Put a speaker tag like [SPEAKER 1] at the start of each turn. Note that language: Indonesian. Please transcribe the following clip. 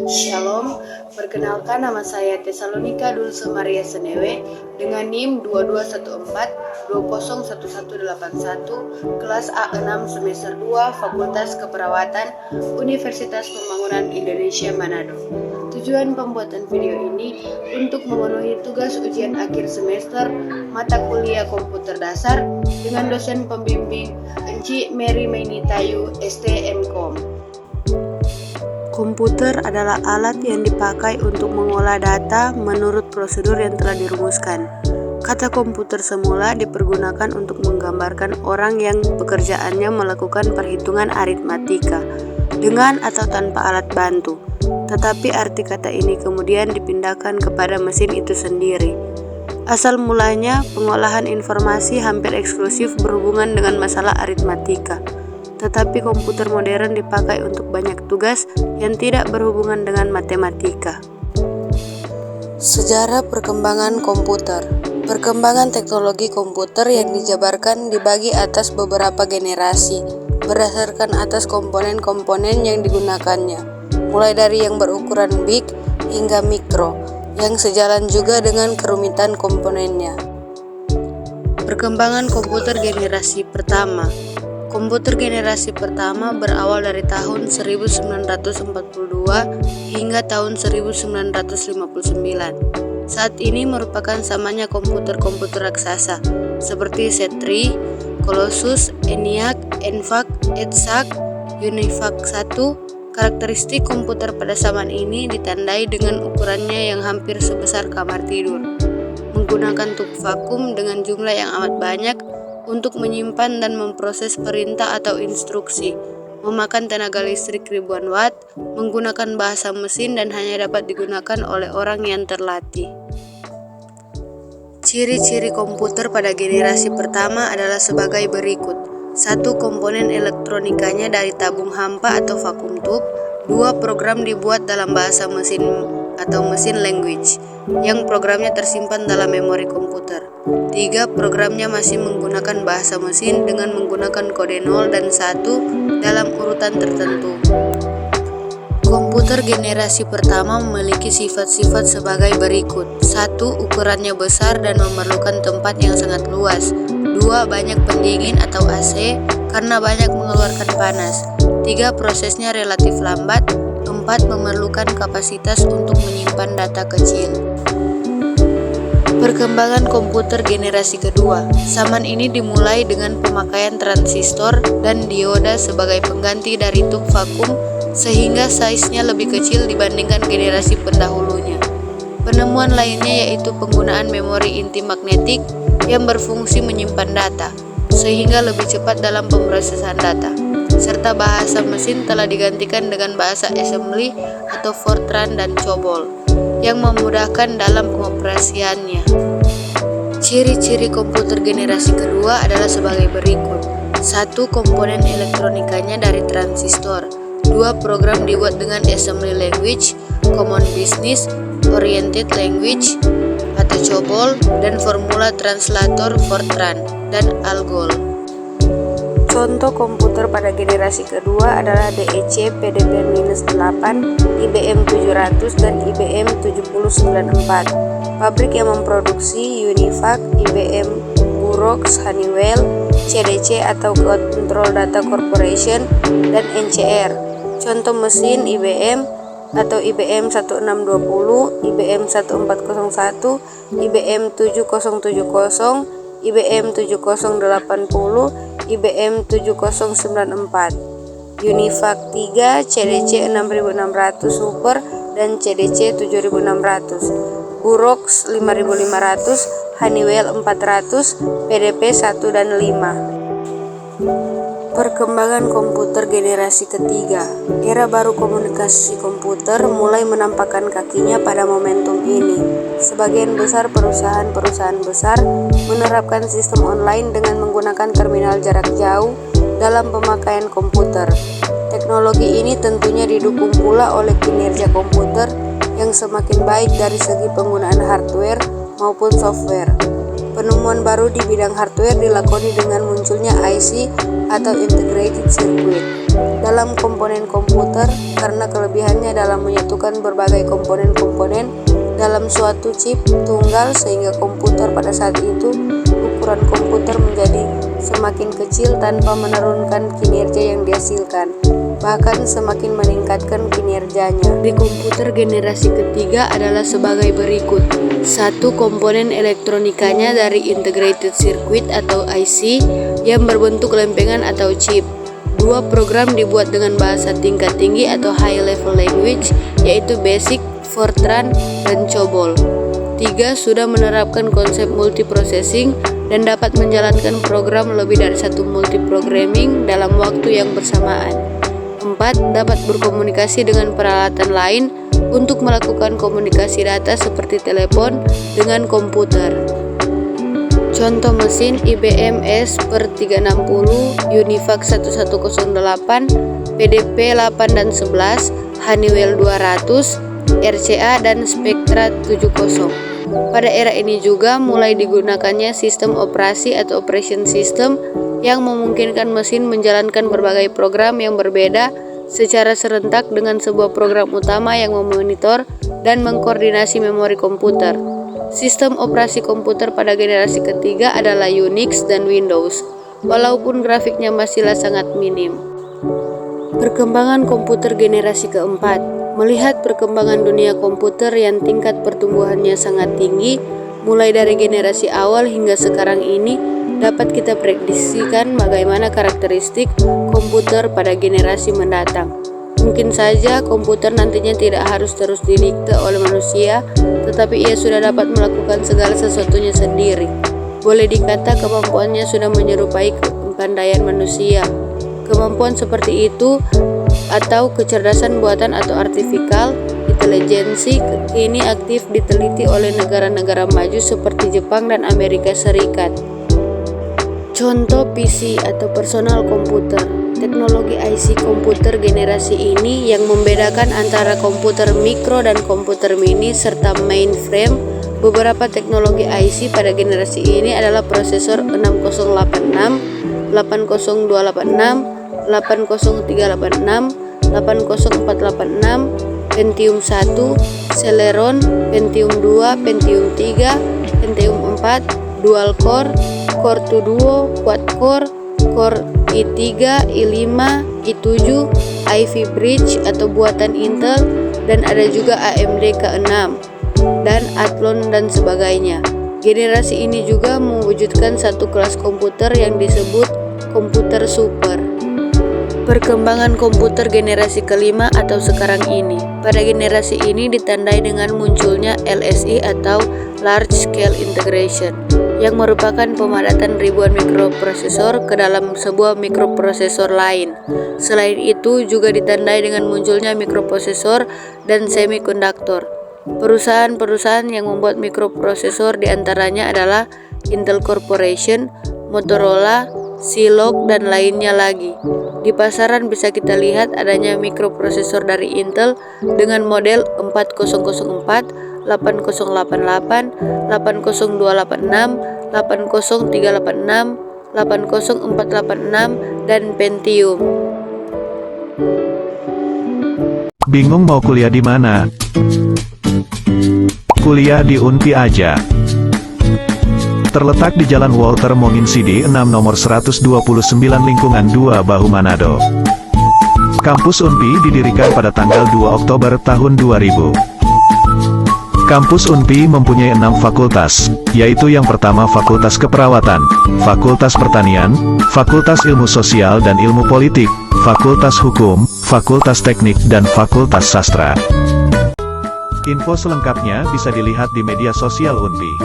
[SPEAKER 1] Shalom, perkenalkan nama saya Tesalonika Dulce Maria Senewe dengan NIM 2214201181 kelas A6 semester 2 Fakultas Keperawatan Universitas Pembangunan Indonesia Manado. Tujuan pembuatan video ini untuk memenuhi tugas ujian akhir semester mata kuliah komputer dasar dengan dosen pembimbing Enci Mary Mainitayu STMkom. Komputer adalah alat yang dipakai untuk mengolah data menurut prosedur yang telah dirumuskan. Kata komputer semula dipergunakan untuk menggambarkan orang yang pekerjaannya melakukan perhitungan aritmatika dengan atau tanpa alat bantu. Tetapi arti kata ini kemudian dipindahkan kepada mesin itu sendiri. Asal mulanya, pengolahan informasi hampir eksklusif berhubungan dengan masalah aritmatika. Tetapi komputer modern dipakai untuk banyak tugas yang tidak berhubungan dengan matematika. Sejarah perkembangan komputer. Perkembangan teknologi komputer yang dijabarkan dibagi atas beberapa generasi, berdasarkan atas komponen-komponen yang digunakannya, mulai dari yang berukuran big hingga mikro, yang sejalan juga dengan kerumitan komponennya. Perkembangan komputer generasi pertama. Komputer generasi pertama berawal dari tahun 1942 hingga tahun 1959. Saat ini merupakan zamannya komputer-komputer raksasa seperti Z3, Colossus, ENIAC, ENVAC, EDSAC, UNIVAC 1. Karakteristik komputer pada zaman ini ditandai dengan ukurannya yang hampir sebesar kamar tidur, menggunakan tub vakum dengan jumlah yang amat banyak untuk menyimpan dan memproses perintah atau instruksi, memakan tenaga listrik ribuan watt, menggunakan bahasa mesin dan hanya dapat digunakan oleh orang yang terlatih. Ciri-ciri komputer pada generasi pertama adalah sebagai berikut. 1. Komponen elektronikanya dari tabung hampa atau vakum tube. 2. Program dibuat dalam bahasa mesin atau mesin language, yang programnya tersimpan dalam memori komputer. 3. Programnya masih menggunakan bahasa mesin dengan menggunakan kode 0 dan 1 dalam urutan tertentu. Komputer generasi pertama memiliki sifat-sifat sebagai berikut. 1. Ukurannya besar dan memerlukan tempat yang sangat luas. 2. Banyak pendingin atau AC karena banyak mengeluarkan panas. 3. Prosesnya relatif lambat. 4. Memerlukan kapasitas untuk menyimpan data kecil. Perkembangan komputer generasi kedua. Zaman ini dimulai dengan pemakaian transistor dan dioda sebagai pengganti dari tub vakum sehingga size-nya lebih kecil dibandingkan generasi pendahulunya. Penemuan lainnya yaitu penggunaan memori inti magnetik yang berfungsi menyimpan data sehingga lebih cepat dalam pemrosesan data, serta bahasa mesin telah digantikan dengan bahasa assembly atau Fortran dan COBOL yang memudahkan dalam pengoperasiannya. Ciri-ciri komputer generasi kedua adalah sebagai berikut. 1. Komponen elektronikanya dari transistor. 2. Program dibuat dengan assembly language, common business oriented language atau COBOL, dan formula translator Fortran dan Algol. Contoh komputer pada generasi kedua adalah DEC PDP-8, IBM 700 dan IBM 7094. Pabrik yang memproduksi UNIVAC, IBM, Xerox, Honeywell, CDC atau Control Data Corporation, dan NCR. Contoh mesin IBM atau IBM 1620, IBM 1401, IBM 7070, IBM 7080, IBM 7094, UNIVAC 3, CDC 6600 Super dan CDC 7600, Xerox 5500, Honeywell 400, PDP 1 dan 5. Perkembangan komputer generasi ketiga. Era baru komunikasi komputer mulai menampakkan kakinya pada momentum ini. Sebagian besar perusahaan-perusahaan besar menerapkan sistem online dengan menggunakan terminal jarak jauh dalam pemakaian komputer. Teknologi ini tentunya didukung pula oleh kinerja komputer yang semakin baik dari segi penggunaan hardware maupun software. Penemuan baru di bidang hardware dilakoni dengan munculnya IC atau Integrated Circuit dalam komponen komputer karena kelebihannya dalam menyatukan berbagai komponen-komponen dalam suatu chip tunggal sehingga komputer pada saat itu ukuran komputer menjadi semakin kecil tanpa menurunkan kinerja yang dihasilkan, bahkan semakin meningkatkan kinerjanya. Di komputer generasi ketiga adalah sebagai berikut. 1. Komponen elektronikanya dari integrated circuit atau IC yang berbentuk lempengan atau chip. 2. Program dibuat dengan bahasa tingkat tinggi atau high level language, yaitu BASIC, Fortran, dan COBOL. 3. Sudah menerapkan konsep multiprocessing dan dapat menjalankan program lebih dari satu multiprogramming dalam waktu yang bersamaan. 4. Dapat berkomunikasi dengan peralatan lain untuk melakukan komunikasi data seperti telepon dengan komputer. Contoh mesin IBM S/360, UNIVAC 1108, PDP 8 dan 11, Honeywell 200, RCA dan Spectra 70. Pada era ini juga mulai digunakannya sistem operasi atau operation system yang memungkinkan mesin menjalankan berbagai program yang berbeda secara serentak dengan sebuah program utama yang memonitor dan mengkoordinasi memori komputer. Sistem operasi komputer pada generasi ketiga adalah Unix dan Windows, walaupun grafiknya masihlah sangat minim. Perkembangan komputer generasi keempat. Melihat perkembangan dunia komputer yang tingkat pertumbuhannya sangat tinggi, mulai dari generasi awal hingga sekarang ini, dapat kita prediksikan bagaimana karakteristik komputer pada generasi mendatang. Mungkin saja komputer nantinya tidak harus terus didikte oleh manusia, tetapi ia sudah dapat melakukan segala sesuatunya sendiri. Boleh dikata kemampuannya sudah menyerupai kepandaian manusia. Kemampuan seperti itu atau kecerdasan buatan atau artificial intelligence kini aktif diteliti oleh negara-negara maju seperti Jepang dan Amerika Serikat. Contoh PC atau personal komputer. Teknologi IC komputer generasi ini yang membedakan antara komputer mikro dan komputer mini serta mainframe. Beberapa teknologi IC pada generasi ini adalah prosesor 6086, 80286, 80386, 80486, Pentium 1, Celeron, Pentium 2, Pentium 3, Pentium 4, Dual Core, Core 2 Duo, Quad Core, Core i3, i5, i7, Ivy Bridge atau buatan Intel, dan ada juga AMD K6 dan Athlon dan sebagainya. Generasi ini juga mewujudkan satu kelas komputer yang disebut komputer super. Perkembangan komputer generasi kelima atau sekarang ini. Pada generasi ini ditandai dengan munculnya LSI atau Large Scale Integration, yang merupakan pemadatan ribuan mikroprosesor ke dalam sebuah mikroprosesor lain. Selain itu juga ditandai dengan munculnya mikroprosesor dan semikonduktor. Perusahaan-perusahaan yang membuat mikroprosesor diantaranya adalah Intel Corporation, Motorola, Zilog, dan lainnya lagi. Di pasaran bisa kita lihat adanya mikroprosesor dari Intel dengan model 4004, 8088, 80286, 80386, 80486, dan Pentium.
[SPEAKER 2] Bingung mau kuliah di mana? Kuliah di UNPI aja. Terletak di Jalan Walter Monginsidi 6 nomor 129 lingkungan 2 Bahu Manado. Kampus UNPI didirikan pada tanggal 2 Oktober tahun 2000. Kampus UNPI mempunyai 6 fakultas, yaitu yang pertama Fakultas Keperawatan, Fakultas Pertanian, Fakultas Ilmu Sosial dan Ilmu Politik, Fakultas Hukum, Fakultas Teknik, dan Fakultas Sastra. Info selengkapnya bisa dilihat di media sosial UNPI.